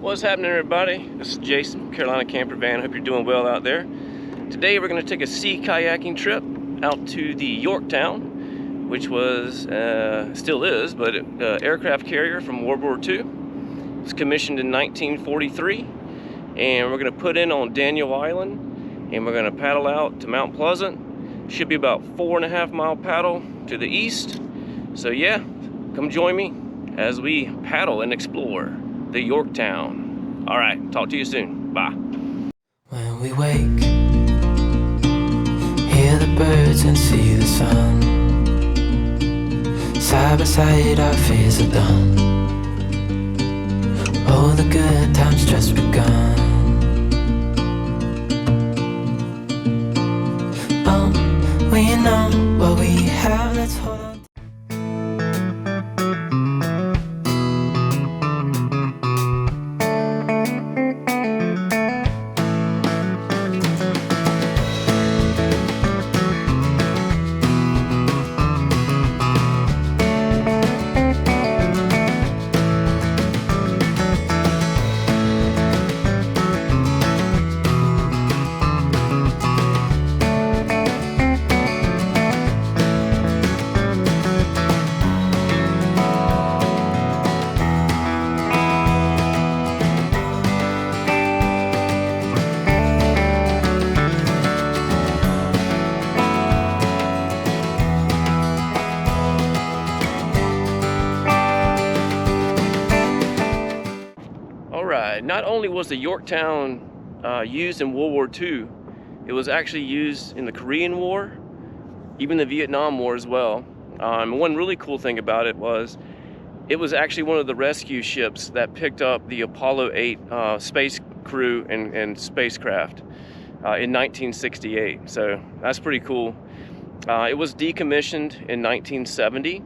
What's happening, everybody? This is Jason, Carolina Camper Van. Hope you're doing well out there. Today we're going to take a sea kayaking trip out to the Yorktown, which was, still is, but aircraft carrier from World War II. It was commissioned in 1943, and we're going to put in on Daniel Island, and we're going to paddle out to Mount Pleasant. Should be about 4.5 mile paddle to the east. So yeah, come join me as we paddle and explore the Yorktown. All right, talk to you soon. Bye. When we wake, hear the birds and see the sun. Side by side our fears are done. Oh, the good times just begun. Oh, we know what we have, let's hold on. Not only was the Yorktown used in World War II, it was actually used in the Korean War, even the Vietnam War as well. One really cool thing about it was actually one of the rescue ships that picked up the Apollo 8 space crew and spacecraft in 1968. So that's pretty cool. It was decommissioned in 1970.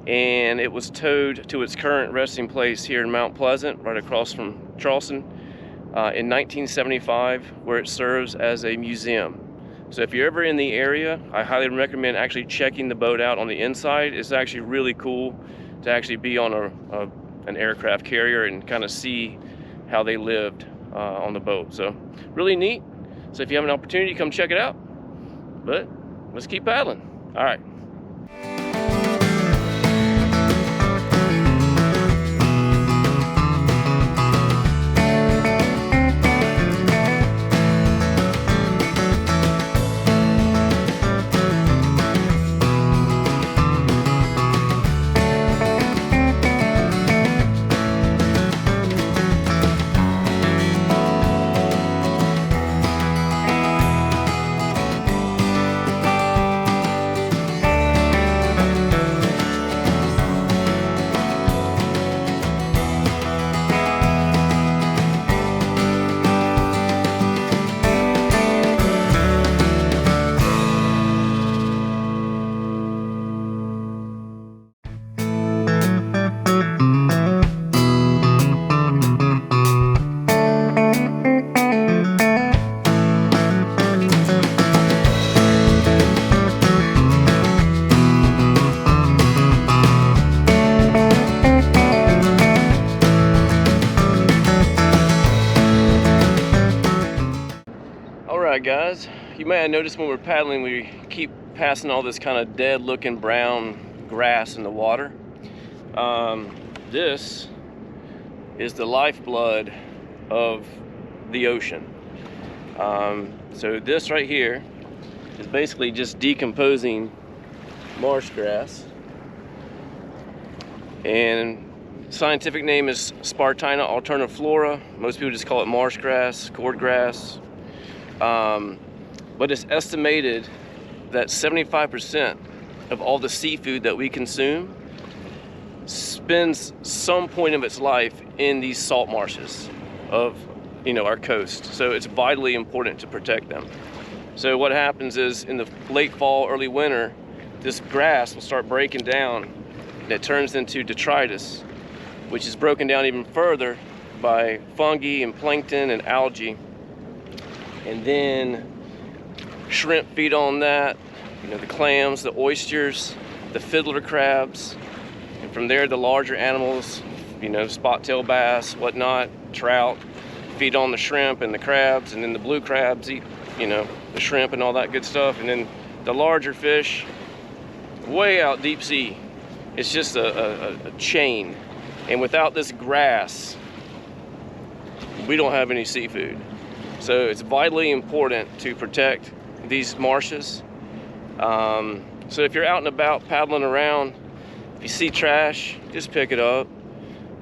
And it was towed to its current resting place here in Mount Pleasant, right across from Charleston, in 1975, where it serves as a museum. So if you're ever in the area, I highly recommend actually checking the boat out on the inside. It's actually really cool to actually be on an aircraft carrier and kind of see how they lived on the boat. So really neat. So if you have an opportunity, come check it out. But let's keep paddling. All right. Alright guys, you may have noticed when we're paddling we keep passing all this kind of dead looking brown grass in the water. This is the lifeblood of the ocean. So this right here is basically just decomposing marsh grass, and scientific name is Spartina alterniflora. Most people just call it marsh grass, cord grass. But it's estimated that 75% of all the seafood that we consume spends some point of its life in these salt marshes of, our coast. So it's vitally important to protect them. So what happens is in the late fall, early winter, this grass will start breaking down and it turns into detritus, which is broken down even further by fungi and plankton and algae. And then shrimp feed on that, the clams, the oysters, the fiddler crabs, and from there the larger animals, spot-tailed bass, whatnot, trout, feed on the shrimp and the crabs, and then the blue crabs eat, you know, the shrimp and all that good stuff. And then the larger fish, way out deep sea, it's just a chain. And without this grass, we don't have any seafood. So it's vitally important to protect these marshes. So if you're out and about paddling around, if you see trash, just pick it up.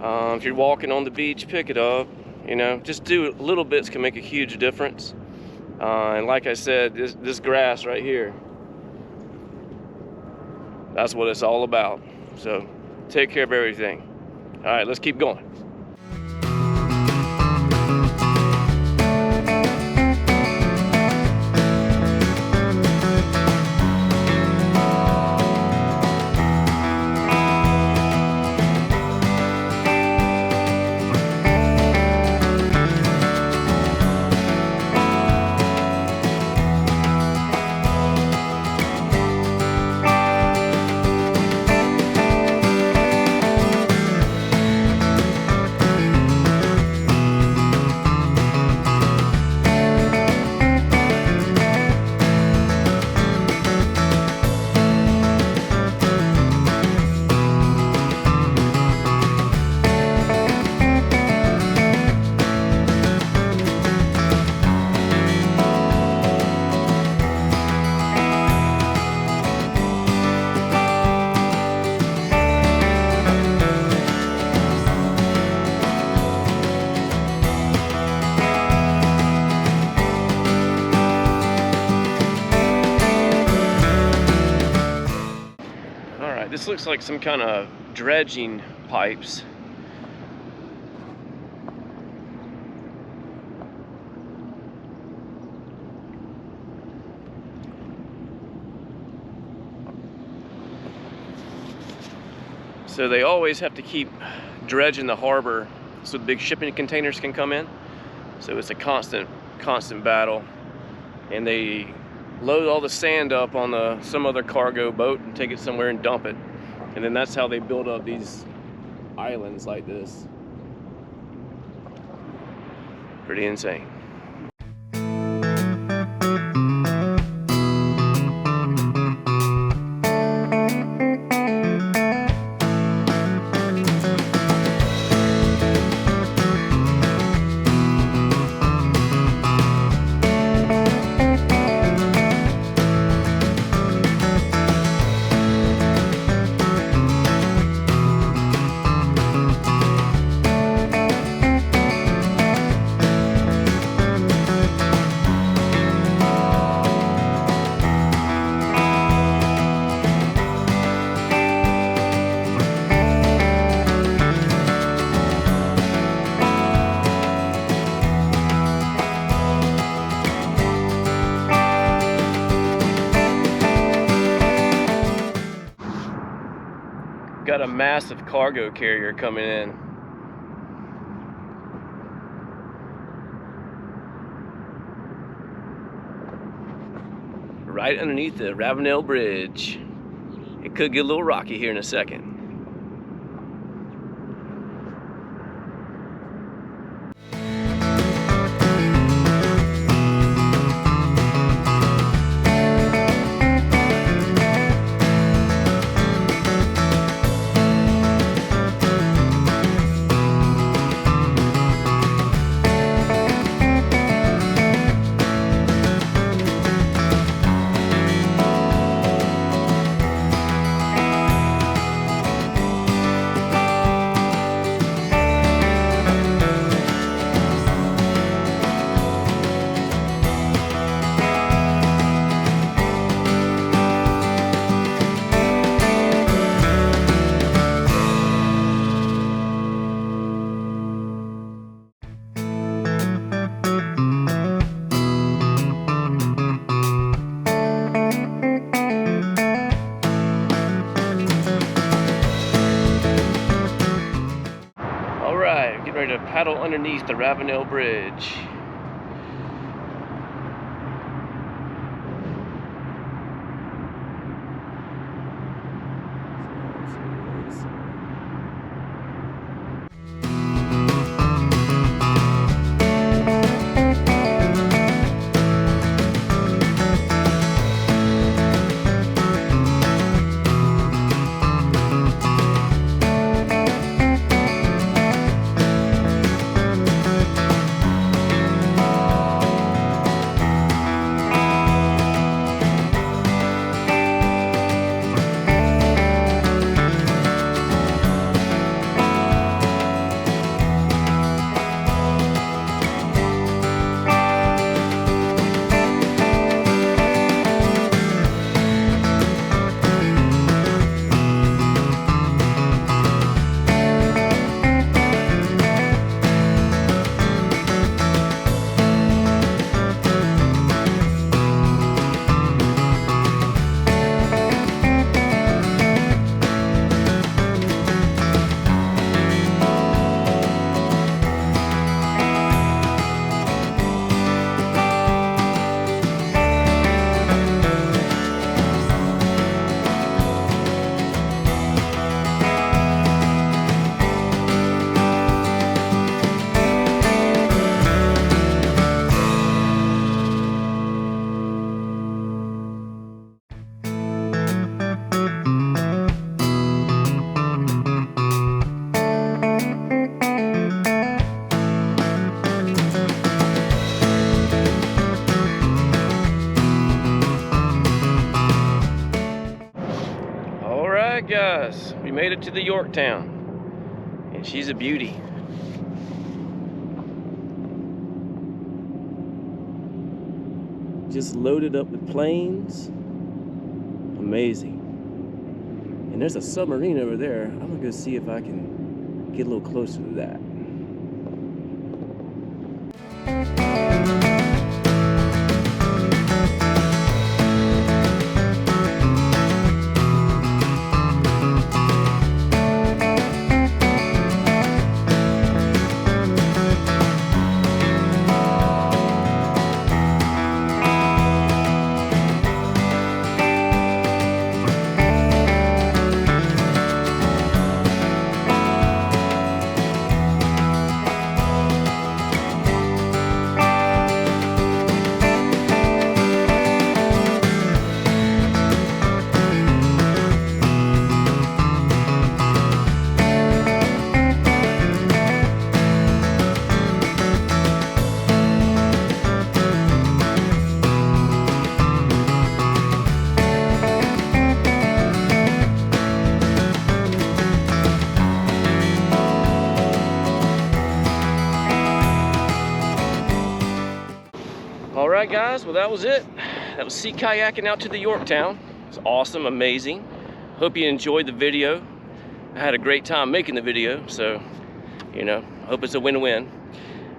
If you're walking on the beach, pick it up. You know, just do little bits can make a huge difference. And like I said, this grass right here, that's what it's all about. So take care of everything. All right, let's keep going. This looks like some kind of dredging pipes. So they always have to keep dredging the harbor so the big shipping containers can come in. So it's a constant battle. And they load all the sand up on some other cargo boat and take it somewhere and dump it. And then that's how they build up these islands like this. Pretty insane. Got a massive cargo carrier coming in. Right underneath the Ravenel Bridge. It could get a little rocky here in a second. Ready to paddle underneath the Ravenel Bridge. trip to the Yorktown. And she's a beauty. Just loaded up with planes. Amazing. And there's a submarine over there. I'm gonna go see if I can get a little closer to that. Alright guys, well that was it. That was sea kayaking out to the Yorktown. It was awesome, amazing. Hope you enjoyed the video. I had a great time making the video, so, you know, hope it's a win-win.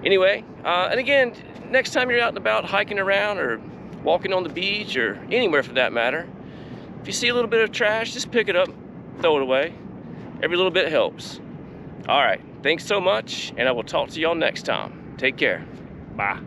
Anyway, and again, next time you're out and about hiking around or walking on the beach or anywhere for that matter, if you see a little bit of trash, just pick it up, throw it away. Every little bit helps. Alright, thanks so much, and I will talk to y'all next time. Take care. Bye.